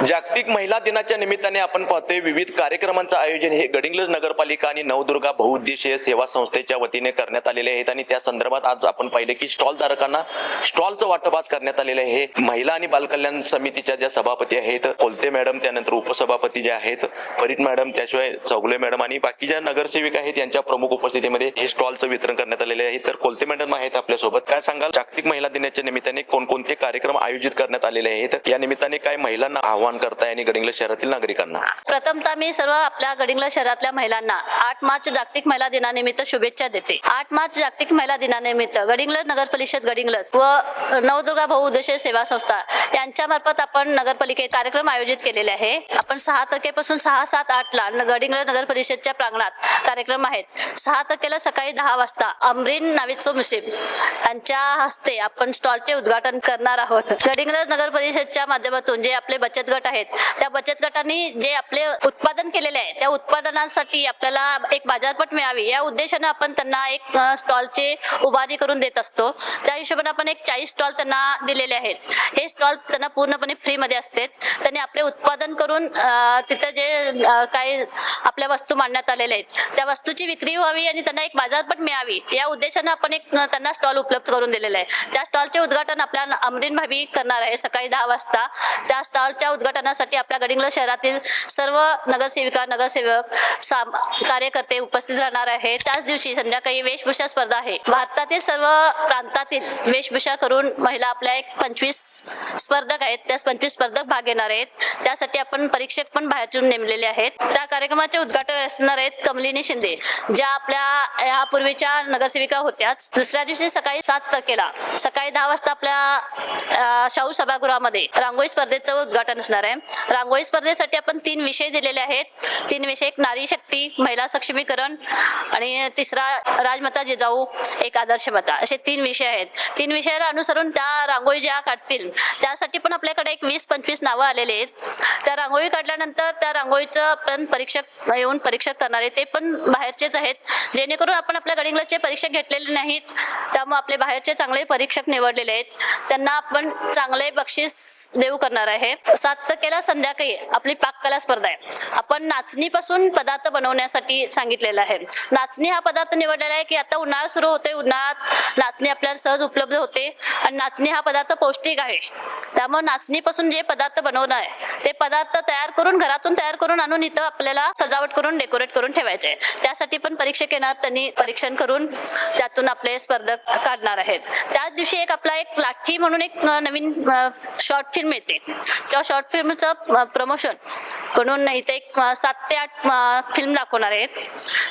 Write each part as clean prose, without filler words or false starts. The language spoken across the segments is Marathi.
जागतिक महिला दिनाच्या निमित्ताने आपण पाहतोय विविध कार्यक्रमांचं आयोजन हे गडिंग्लज नगरपालिका आणि नवदुर्गा बहुउद्देशीय सेवा संस्थेच्या वतीने करण्यात आलेले आहेत आणि त्या संदर्भात आज आपण पाहिले की स्टॉल धारकांना स्टॉलचं वाटप आज करण्यात आलेलं आहे। महिला आणि बालकल्याण समितीच्या ज्या सभापती आहेत कोलते मॅडम, त्यानंतर उपसभापती जे आहेत परीट मॅडम, त्याशिवाय चौगुले मॅडम आणि बाकी ज्या नगरसेविका आहेत यांच्या प्रमुख उपस्थितीमध्ये हे स्टॉलचं वितरण करण्यात आलेले आहे। तर कोलते मॅडम आहेत आपल्यासोबत, काय सांगाल जागतिक महिला दिनाच्या निमित्ताने कोणकोणते कार्यक्रम आयोजित करण्यात आलेले आहेत, या निमित्ताने काय महिलांना आव्हान करताय आणि गडिंग्लज शहरातील नागरिकांना? प्रथमतः मी सर्व आपल्या गडिंग्लज शहरातल्या महिलांना 8 मार्च जागतिक महिला दिनानिमित्त शुभेच्छा देते। 8 मार्च जागतिक महिला दिनानिमित्त गडिंग्लज नगर परिषद गडिंग्लज व नवदुर्गा बहुउद्देशीय सेवा संस्था यांच्यामार्फत आपण नगरपालिकेत कार्यक्रम आयोजित केलेले आहे। आपण 6 तारखेपासून 6, 7, 8 ला गडिंग्लज नगर परिषदच्या प्रांगणात कार्यक्रम आहेत। 6 तारखेला सकाळी 10 वाजता अमरीन नाविदसो मुसीब यांच्या हस्ते आपण स्टॉलचे उद्घाटन करणार आहोत। गडिंग्लज नगर परिषदच्या माध्यमातून जे आपले बचत गट आहेत त्या बचत गटांनी जे आपले उत्पादन केलेले आहे त्या उत्पादनांसाठी आपल्याला एक बाजारपेठ मिळावी या उद्देशाने आपण त्यांना एक स्टॉलचे उभारी करून देत असतो। त्या हिशोबाने आपण एक 40 स्टॉल त्यांना दिलेले आहेत। हे स्टॉल त्यांना पूर्णपणे फ्री मध्ये असते। त्यांनी आपले उत्पादन करून तिथे जे काही आपल्या वस्तू मांडण्यात आलेल्या आहेत त्या वस्तूची विक्री व्हावी आणि त्यांना एक बाजारपेठ मिळावी या उद्देशाने आपण एक त्यांना स्टॉल उपलब्ध करून दिलेला आहे। त्या स्टॉलचे उद्घाटन आपल्या अमरीन भाभी करणार आहे सकाळी 10 वाजता। त्या स्टॉलच्या उद्घाटनासाठी आपल्या गडिंग्लज शहरातील सर्व नगरसेविका, नगरसेवक, कार्यकर्ते उपस्थित राहणार आहेत। त्याच दिवशी संध्याकाळी वेशभूषा स्पर्धा आहे। भारतातील सर्व प्रांतातील वेशभूषा करून महिला आपल्या एक 25 स्पर्धक आहेत, त्या 25 स्पर्धक भाग घेणार आहेत। त्यासाठी आपण परीक्षक पण बाहेरचून नेमलेले आहेत। त्या कार्यक्रमाचे उद्घाटन असणार आहेत कमलिनी शिंदे, ज्या आपल्या यापूर्वीच्या नगरसेविका होत्याच। दुसऱ्या दिवशी सकाळी 7 तारखेला सकाळी 10 वाजता आपल्या शाहू सभागृहामध्ये रांगोळी स्पर्धेचं उद्घाटन असणार आहे। रांगोळी स्पर्धेसाठी आपण 3 विषय दिलेले आहेत। 3 विषय, एक नारी शक्ती, महिला सक्षमीकरण आणि तिसरा राजमाता जिजाऊ, एक आदर्श माता, असे 3 विषय आहेत। 3 विषयाला अनुसरून त्या रांगोळी ज्या काढतील त्यासाठी पण आपल्याकडे एक 20-25 नावं आलेले आहेत। त्या रांगोळी काढल्यानंतर त्या रांगोळीचं पण परीक्षक येऊन परीक्षक करणारे ते पण बाहेरचेच आहेत, जेणेकरून आपण आपल्या गडिंग्लजचे परीक्षक घेतलेले नाहीत, त्यामुळे आपले बाहेरचे चांगले परीक्षक निवडलेले आहेत। त्यांना आपण चांगले बक्षीस देऊ करणार आहे। 7 तारखेला संध्याकाळी आपली पाककला स्पर्धा आहे। आपण नाचणीपासून पदार्थ बनवण्यासाठी सांगितलेलं आहे। नाचणी हा पदार्थ निवडलेला आहे की आता उन्हाळा सुरू होते, उन्हाळ्यात नाचणी आपल्याला सहज उपलब्ध होते आणि नाचणी हा पदार्थ पौष्टिक आहे, त्यामुळे नाचणीपासून जे पदार्थ बनवणार आहे ते पदार्थ घरातून तयार करून आणून इथं आपल्याला सजावट करून डेकोरेट करून ठेवायचे आहे। त्यासाठी पण परीक्षक येणार, त्यांनी परीक्षण करून त्यातून आपले स्पर्धक काढणार आहेत। त्याच दिवशी एक लाठी म्हणून एक नवीन शॉर्ट फिल्म येते, त्या शॉर्ट फिल्मचं प्रमोशन म्हणून इथे एक 7 ते 8 फिल्म दाखवणार आहेत।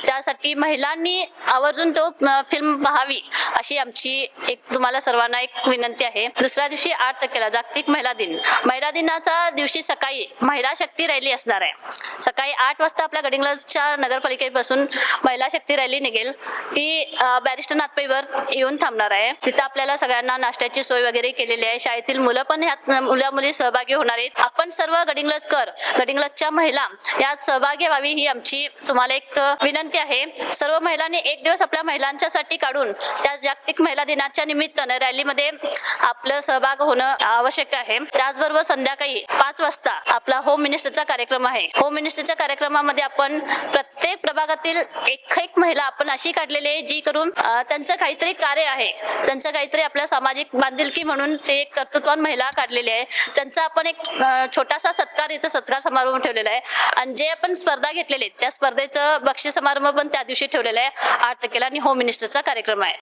त्यासाठी महिलांनी आवर्जून तो फिल्म पाहावी अशी आमची एक तुम्हाला सर्वांना एक विनंती आहे। दुसऱ्या दिवशी 8 तारखेला जागतिक महिला दिन, महिला दिनाच्या दिवशी सकाळी महिला शक्ती रॅली असणार आहे। सकाळी 8 वाजता आपल्या गडिंग्लजच्या नगरपालिकेपासून महिला शक्ती रॅली निघेल, ती बॅरिस्टर नाथपाईवर येऊन थांबणार आहे। तिथं आपल्याला सगळ्यांना नाश्त्याची सोय वगैरे केलेली आहे। शाळेतील मुलं पण ह्यात मुली सहभागी होणार आहेत। आपण सर्व गडिंग्लजच्या महिला यात सहभागी व्हावी ही आमची तुम्हाला एक विनंती आहे। सर्व महिलांनी एक दिवस आपल्या महिलांच्यासाठी काढून त्या जागतिक महिला दिनाच्या निमित्तानं रॅलीमध्ये आपलं सहभाग होणं आवश्यक आहे। त्याचबरोबर संध्याकाळी 5 वाजता आपला होम मिनिस्टरचा कार्यक्रम आहे। होम मिनिस्टरच्या कार्यक्रमामध्ये आपण प्रत्येक प्रभागातील एक महिला आपण अशी काढलेली आहे जी करून त्यांचं काहीतरी कार्य आहे, त्यांचं काहीतरी आपल्या सामाजिक बांधिलकी म्हणून ते एक कर्तृत्ववान महिला काढलेली आहे। त्यांचा आपण एक छोटासा सत्कार समारंभ ठेवलेला आहे आणि जे आपण स्पर्धा घेतलेले त्या स्पर्धेचं बक्षीस समारंभ पण त्या दिवशी ठेवलेला आहे 8 तारखेला आणि होम मिनिस्टरचा कार्यक्रम आहे।